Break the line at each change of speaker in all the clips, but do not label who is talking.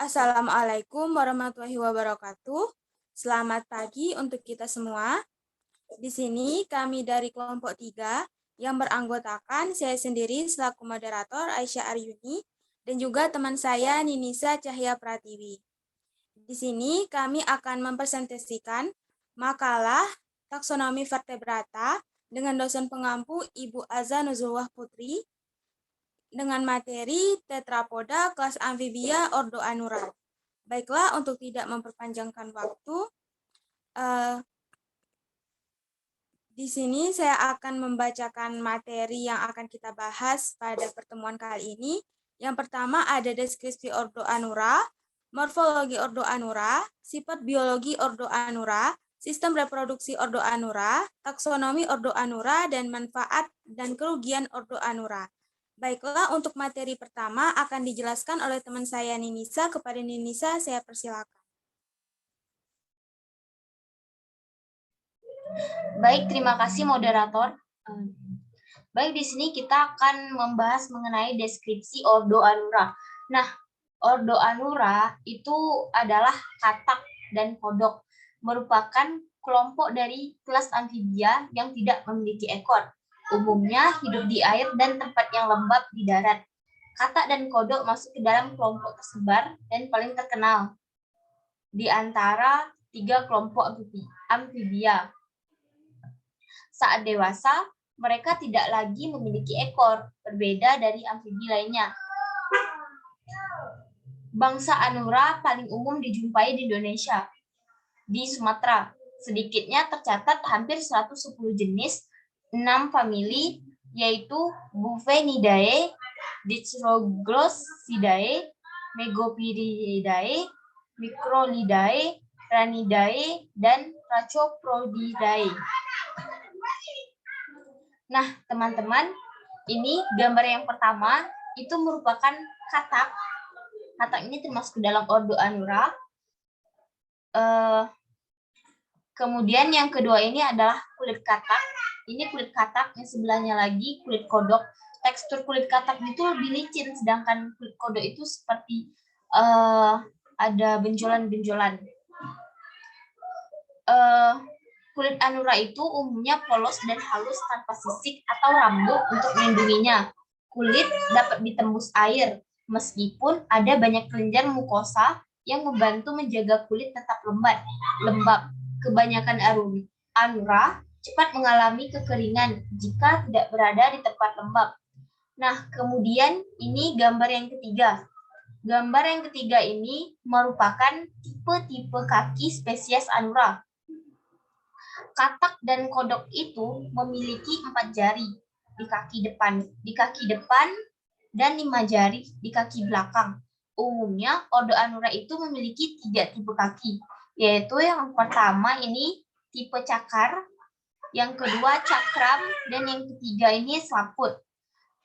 Assalamualaikum warahmatullahi wabarakatuh. Selamat pagi untuk kita semua. Di sini kami dari kelompok 3 yang beranggotakan saya sendiri selaku moderator Aisyah Aryuni dan juga teman saya Ninisa Cahya Pratiwi. Di sini kami akan mempresentasikan makalah taksonomi vertebrata dengan dosen pengampu Ibu Aza Nuzulwah Putri dengan materi tetrapoda kelas amfibia ordo Anura. Baiklah, untuk tidak memperpanjangkan waktu, di sini saya akan membacakan materi yang akan kita bahas pada pertemuan kali ini. Yang pertama ada deskripsi ordo Anura, morfologi ordo Anura, sifat biologi ordo Anura, sistem reproduksi ordo Anura, taksonomi ordo Anura, dan manfaat dan kerugian ordo Anura. Baiklah, untuk materi pertama akan dijelaskan oleh teman saya Ninisa. Kepada Ninisa, saya persilakan.
Baik, terima kasih moderator. Baik, di sini kita akan membahas mengenai deskripsi ordo Anura. Nah, ordo Anura itu adalah katak dan kodok, merupakan kelompok dari kelas amfibia yang tidak memiliki ekor. Umumnya hidup di air dan tempat yang lembab di darat. Katak dan kodok masuk ke dalam kelompok tersebar dan paling terkenal di antara 3 kelompok amfibia. Saat dewasa, mereka tidak lagi memiliki ekor, berbeda dari amfibi lainnya. Bangsa Anura paling umum dijumpai di Indonesia. Di Sumatera, sedikitnya tercatat hampir 110 jenis, 6 famili, yaitu Bufenidae, Dichroglosidae, Megopiridae, Microlidae, Ranidae, dan Racophrodidae. Nah, teman-teman, ini gambar yang pertama itu merupakan katak. Katak ini termasuk dalam ordo Anura. Kemudian yang kedua ini adalah kulit katak. Ini kulit katak, yang sebelahnya lagi kulit kodok. Tekstur kulit katak itu lebih licin, sedangkan kulit kodok itu seperti ada benjolan-benjolan. Kulit Anura itu umumnya polos dan halus tanpa sisik atau rambut untuk melindunginya. Kulit dapat ditembus air, meskipun ada banyak kelenjar mukosa yang membantu menjaga kulit tetap lembab. Kebanyakan Anura cepat mengalami kekeringan jika tidak berada di tempat lembab. Nah, kemudian ini gambar yang ketiga. Gambar yang ketiga ini merupakan tipe-tipe kaki spesies Anura. Katak dan kodok itu memiliki 4 jari di kaki depan dan 5 jari di kaki belakang. Umumnya ordo Anura itu memiliki 3 tipe kaki, yaitu yang pertama ini tipe cakar, yang kedua cakram, dan yang ketiga ini selaput.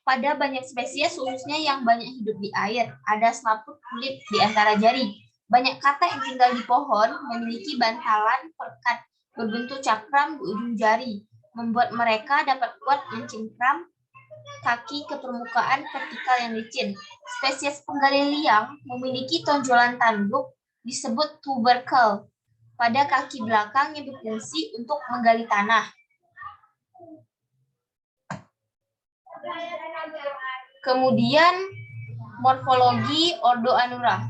Pada banyak spesies, khususnya yang banyak hidup di air, ada selaput kulit di antara jari. Banyak katak yang tinggal di pohon memiliki bantalan perekat berbentuk cakram di ujung jari, membuat mereka dapat kuat mencengkram kaki ke permukaan vertikal yang licin. Spesies penggali liang memiliki tonjolan tanduk disebut tubercle pada kaki belakang yang berfungsi untuk menggali tanah. Kemudian morfologi ordo Anura.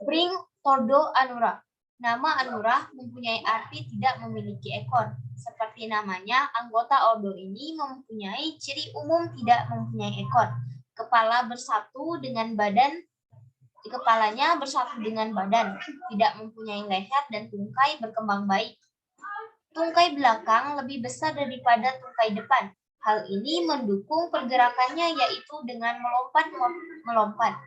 Bring ordo Anura. Nama Anura mempunyai arti tidak memiliki ekor. Seperti namanya, anggota ordo ini mempunyai ciri umum tidak mempunyai ekor. Kepalanya bersatu dengan badan, tidak mempunyai leher dan tungkai berkembang baik. Tungkai belakang lebih besar daripada tungkai depan. Hal ini mendukung pergerakannya, yaitu dengan melompat.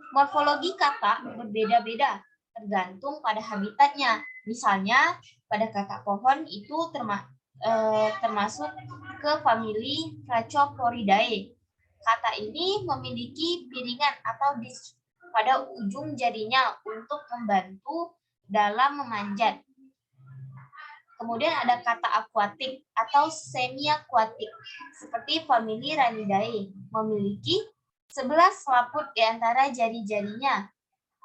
Morfologi katak berbeda-beda, tergantung pada habitatnya. Misalnya, pada katak pohon itu termasuk ke famili Racophrodidae. Katak ini memiliki piringan atau disk pada ujung jarinya untuk membantu dalam memanjat. Kemudian ada kata akuatik atau semi-akuatik, seperti famili Ranidae, memiliki 11 selaput di antara jari-jarinya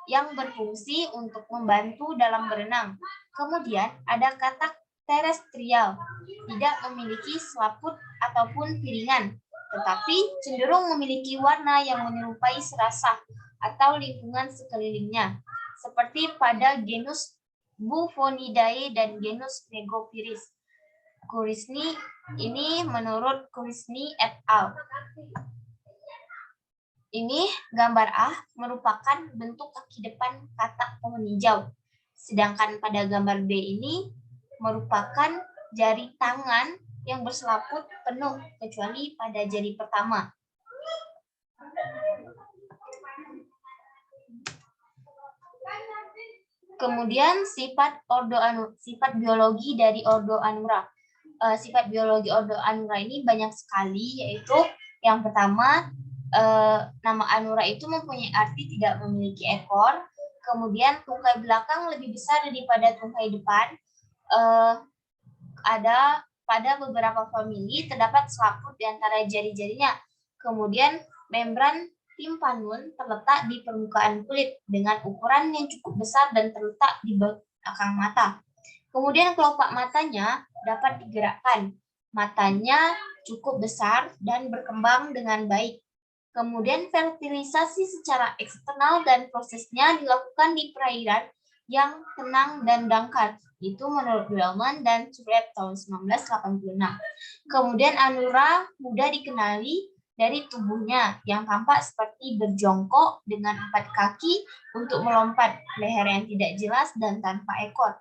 yang berfungsi untuk membantu dalam berenang. Kemudian ada kata terestrial, tidak memiliki selaput ataupun piringan, tetapi cenderung memiliki warna yang menyerupai serasah atau lingkungan sekelilingnya, seperti pada genus Bufonidae dan genus Megopyris. Kurisni ini menurut Kurisni et al. Ini gambar A merupakan bentuk kaki depan katak pohon hijau. Sedangkan pada gambar B ini merupakan jari tangan yang berselaput penuh kecuali pada jari pertama. Kemudian sifat biologi dari Ordo Anura. Sifat biologi Ordo Anura ini banyak sekali, yaitu yang pertama, nama Anura itu mempunyai arti tidak memiliki ekor. Kemudian tungkai belakang lebih besar daripada tungkai depan. Ada pada beberapa famili terdapat selaput di antara jari-jarinya. Kemudian membran timpanum terletak di permukaan kulit dengan ukuran yang cukup besar dan terletak di belakang mata. Kemudian kelopak matanya dapat digerakkan. Matanya cukup besar dan berkembang dengan baik. Kemudian fertilisasi secara eksternal dan prosesnya dilakukan di perairan yang tenang dan dangkal. Itu menurut Wellman dan Surratt tahun 1986. Kemudian Anura mudah dikenali dari tubuhnya yang tampak seperti berjongkok dengan 4 kaki untuk melompat, leher yang tidak jelas dan tanpa ekor.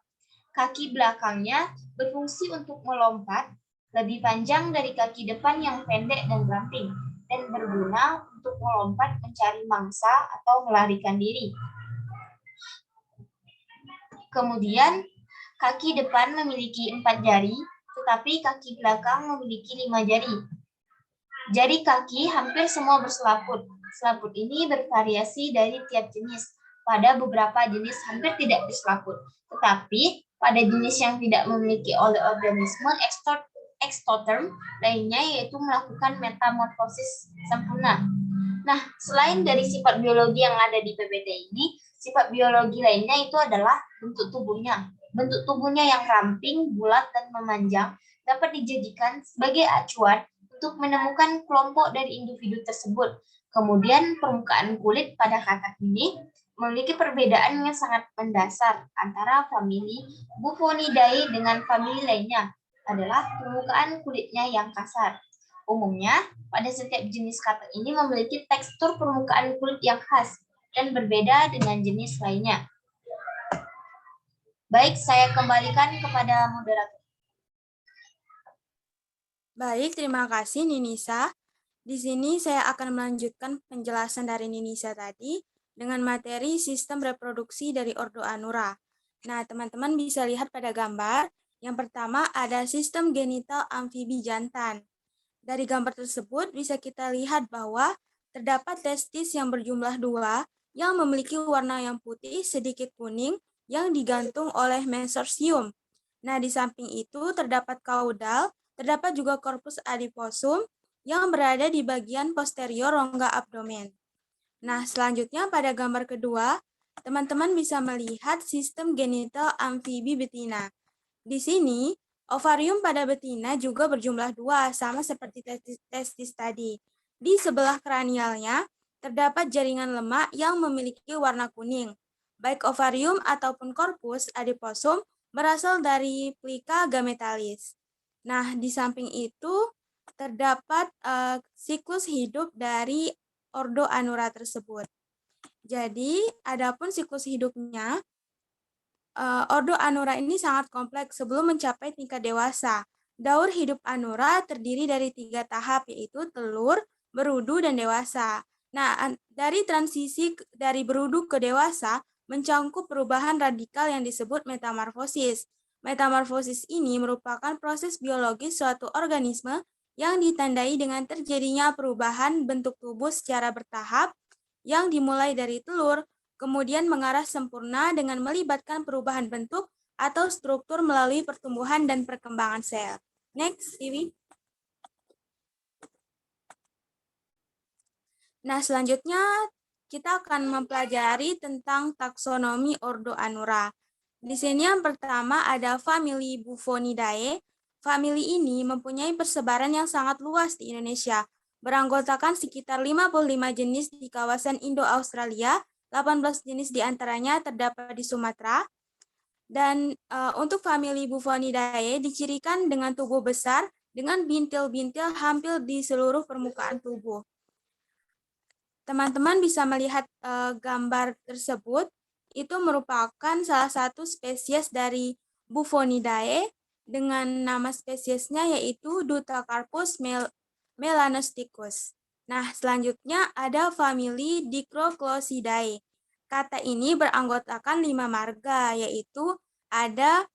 Kaki belakangnya berfungsi untuk melompat, lebih panjang dari kaki depan yang pendek dan ramping, dan berguna untuk melompat mencari mangsa atau melarikan diri. Kemudian, kaki depan memiliki 4 jari, tetapi kaki belakang memiliki 5 jari. Jari kaki hampir semua berselaput. Selaput ini bervariasi dari tiap jenis. Pada beberapa jenis hampir tidak berselaput. Tetapi pada jenis yang tidak memiliki organisme ekstoterm lainnya, yaitu melakukan metamorfosis sempurna. Nah, selain dari sifat biologi yang ada di PPT ini, sifat biologi lainnya itu adalah bentuk tubuhnya. Bentuk tubuhnya yang ramping, bulat, dan memanjang dapat dijadikan sebagai acuan untuk menemukan kelompok dari individu tersebut. Kemudian permukaan kulit pada katak ini memiliki perbedaan yang sangat mendasar antara famili Bufonidae dengan famili lainnya, adalah permukaan kulitnya yang kasar. Umumnya, pada setiap jenis katak ini memiliki tekstur permukaan kulit yang khas dan berbeda dengan jenis lainnya. Baik, saya kembalikan kepada moderator.
Baik, terima kasih Ninisa. Di sini saya akan melanjutkan penjelasan dari Ninisa tadi dengan materi sistem reproduksi dari Ordo Anura. Nah, teman-teman bisa lihat pada gambar. Yang pertama ada sistem genital amfibi jantan. Dari gambar tersebut bisa kita lihat bahwa terdapat testis yang berjumlah 2 yang memiliki warna yang putih sedikit kuning yang digantung oleh mesorsium. Nah, di samping itu terdapat kaudal, terdapat juga korpus adiposum yang berada di bagian posterior rongga abdomen. Nah, selanjutnya pada gambar kedua, teman-teman bisa melihat sistem genital amfibi betina. Di sini, ovarium pada betina juga berjumlah 2, sama seperti testis tadi. Di sebelah kranialnya, terdapat jaringan lemak yang memiliki warna kuning. Baik ovarium ataupun korpus adiposum berasal dari plica gametalis. Nah, di samping itu terdapat siklus hidup dari Ordo Anura tersebut. Jadi, adapun siklus hidupnya, Ordo Anura ini sangat kompleks sebelum mencapai tingkat dewasa. Daur hidup Anura terdiri dari 3 tahap, yaitu telur, berudu, dan dewasa. Nah, dari transisi dari berudu ke dewasa mencangkup perubahan radikal yang disebut metamorfosis. Metamorfosis ini merupakan proses biologis suatu organisme yang ditandai dengan terjadinya perubahan bentuk tubuh secara bertahap yang dimulai dari telur, kemudian mengarah sempurna dengan melibatkan perubahan bentuk atau struktur melalui pertumbuhan dan perkembangan sel. Next, Tiwi. Nah, selanjutnya kita akan mempelajari tentang taksonomi ordo Anura. Di sini yang pertama ada famili Bufonidae. Famili ini mempunyai persebaran yang sangat luas di Indonesia, beranggotakan sekitar 55 jenis di kawasan Indo-Australia, 18 jenis diantaranya terdapat di Sumatera. Dan untuk famili Bufonidae dicirikan dengan tubuh besar dengan bintil-bintil hampir di seluruh permukaan tubuh. Teman-teman bisa melihat gambar tersebut, itu merupakan salah satu spesies dari Bufonidae dengan nama spesiesnya yaitu Dutacarpus melanosticus. Nah, selanjutnya ada famili Dicroclosidae. Kata ini beranggotakan 5 marga, yaitu ada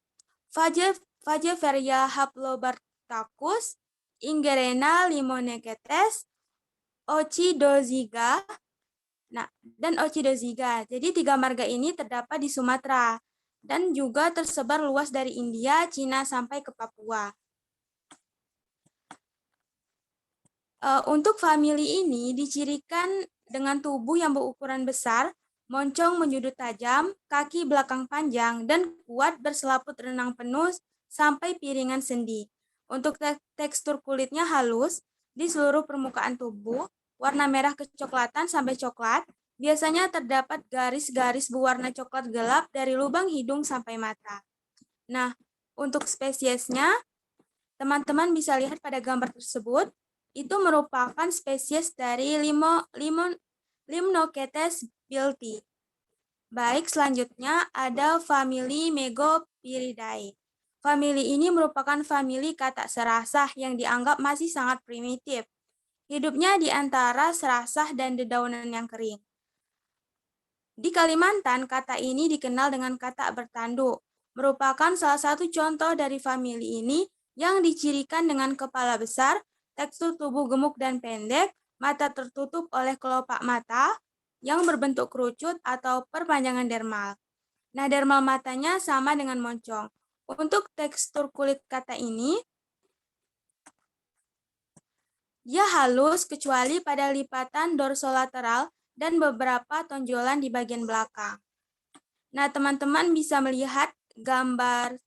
Fageveria haplobartacus, Ingerena limoneketes, Ochidoziga, dan Ochidoziga. Jadi 3 marga ini terdapat di Sumatera dan juga tersebar luas dari India, Cina sampai ke Papua. Untuk famili ini dicirikan dengan tubuh yang berukuran besar, moncong menjudut tajam, kaki belakang panjang, dan kuat berselaput renang penuh sampai piringan sendi. Untuk tekstur kulitnya halus di seluruh permukaan tubuh, warna merah kecoklatan sampai coklat, biasanya terdapat garis-garis berwarna coklat gelap dari lubang hidung sampai mata. Nah, untuk spesiesnya, teman-teman bisa lihat pada gambar tersebut, itu merupakan spesies dari Limnocetes bilti. Baik, selanjutnya ada famili Megopiridae. Famili ini merupakan famili katak serasah yang dianggap masih sangat primitif. Hidupnya di antara serasah dan dedaunan yang kering. Di Kalimantan, kata ini dikenal dengan katak bertanduk, merupakan salah satu contoh dari famili ini yang dicirikan dengan kepala besar, tekstur tubuh gemuk dan pendek, mata tertutup oleh kelopak mata yang berbentuk kerucut atau perpanjangan dermal. Nah, dermal matanya sama dengan moncong. Untuk tekstur kulit kata ini, dia halus kecuali pada lipatan dorsolateral dan beberapa tonjolan di bagian belakang. Nah, teman-teman bisa melihat gambar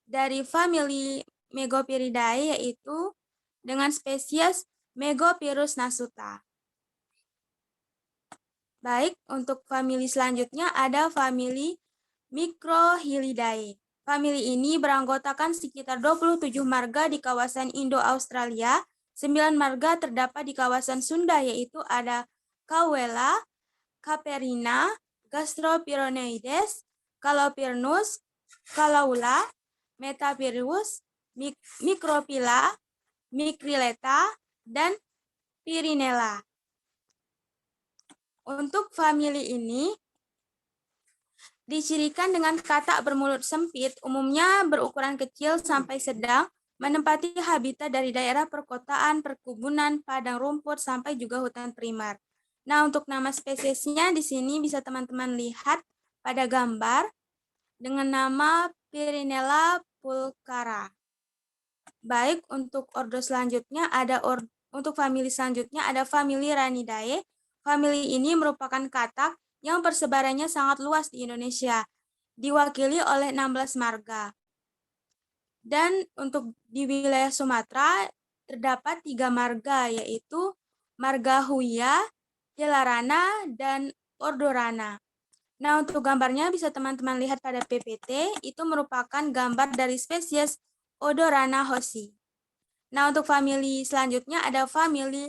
dari famili Megopiridae yaitu dengan spesies Megopirus nasuta. Baik, untuk famili selanjutnya ada famili Microhylidae. Famili ini beranggotakan sekitar 27 marga di kawasan Indo-Australia. 9 marga terdapat di kawasan Sunda, yaitu ada Cauela, Caperina, Gastropyronoides, Calopirnus, Calaula, Metapyrus, Microphylla, Micryleta, dan Pyrinella. Untuk famili ini dicirikan dengan katak bermulut sempit, umumnya berukuran kecil sampai sedang, menempati habitat dari daerah perkotaan, perkebunan, padang rumput, sampai juga hutan primer. Nah, untuk nama spesiesnya di sini bisa teman-teman lihat pada gambar dengan nama Pyrinella pulchara. Baik, untuk ordo selanjutnya untuk famili selanjutnya ada famili Ranidae. Famili ini merupakan katak yang persebarannya sangat luas di Indonesia, diwakili oleh 16 marga. Dan untuk di wilayah Sumatera terdapat 3 marga, yaitu marga Huia, Jelarana, dan Ordorana. Nah, untuk gambarnya bisa teman-teman lihat pada PPT, itu merupakan gambar dari spesies Odorana hoshi. Nah, untuk famili selanjutnya ada famili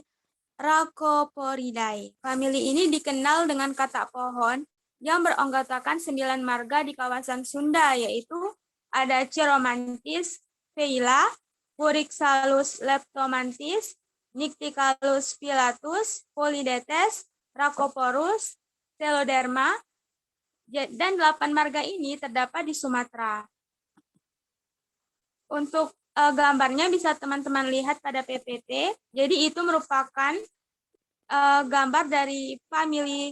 Rhacoporidae. Famili ini dikenal dengan katak pohon yang beranggotakan 9 marga di kawasan Sunda, yaitu ada Chiromantis veila, Purixalus leptomantis, Nycticalus pilatus, Polydetes, Rhacoporus, Teloderma, dan 8 marga ini terdapat di Sumatera. Untuk gambarnya bisa teman-teman lihat pada PPT. Jadi itu merupakan gambar dari famili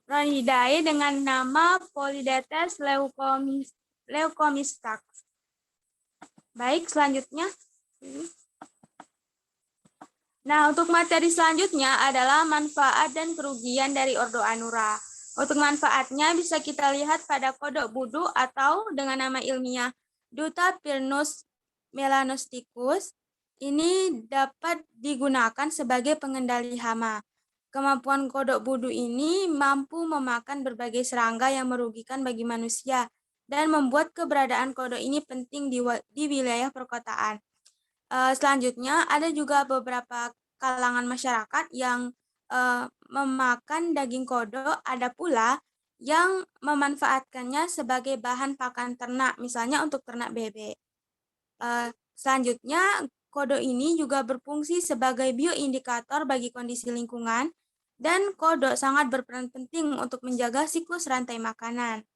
Ronidae dengan nama Polydates leucomistax. Baik, selanjutnya. Nah, untuk materi selanjutnya adalah manfaat dan kerugian dari Ordo Anura. Untuk manfaatnya bisa kita lihat pada kodok budu atau dengan nama ilmiah Dutapirnus melanosticus. Ini dapat digunakan sebagai pengendali hama. Kemampuan kodok budu ini mampu memakan berbagai serangga yang merugikan bagi manusia dan membuat keberadaan kodok ini penting di wilayah perkotaan. Selanjutnya ada juga beberapa kalangan masyarakat yang memakan daging kodok, ada pula yang memanfaatkannya sebagai bahan pakan ternak, misalnya untuk ternak bebek. Selanjutnya, kodok ini juga berfungsi sebagai bioindikator bagi kondisi lingkungan, dan kodok sangat berperan penting untuk menjaga siklus rantai makanan.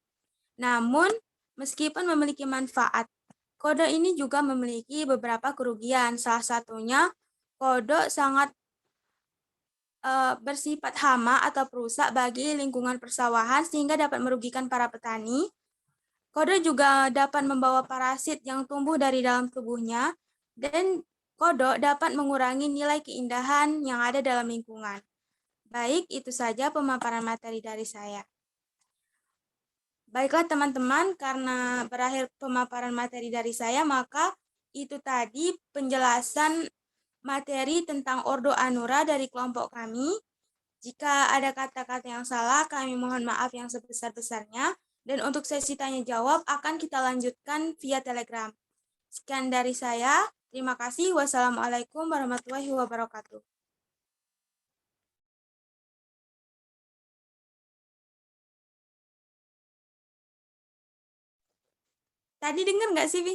Namun, meskipun memiliki manfaat, kodok ini juga memiliki beberapa kerugian. Salah satunya, kodok sangat bersifat hama atau perusak bagi lingkungan persawahan sehingga dapat merugikan para petani. Kodok juga dapat membawa parasit yang tumbuh dari dalam tubuhnya, dan kodok dapat mengurangi nilai keindahan yang ada dalam lingkungan. Baik, itu saja pemaparan materi dari saya. Baiklah teman-teman, karena berakhir pemaparan materi dari saya, maka itu tadi penjelasan materi tentang Ordo Anura dari kelompok kami. Jika ada kata-kata yang salah, kami mohon maaf yang sebesar-besarnya. Dan untuk sesi tanya jawab akan kita lanjutkan via Telegram. Sekian dari saya. Terima kasih. Wassalamualaikum warahmatullahi wabarakatuh. Tadi dengar nggak sih, Vi?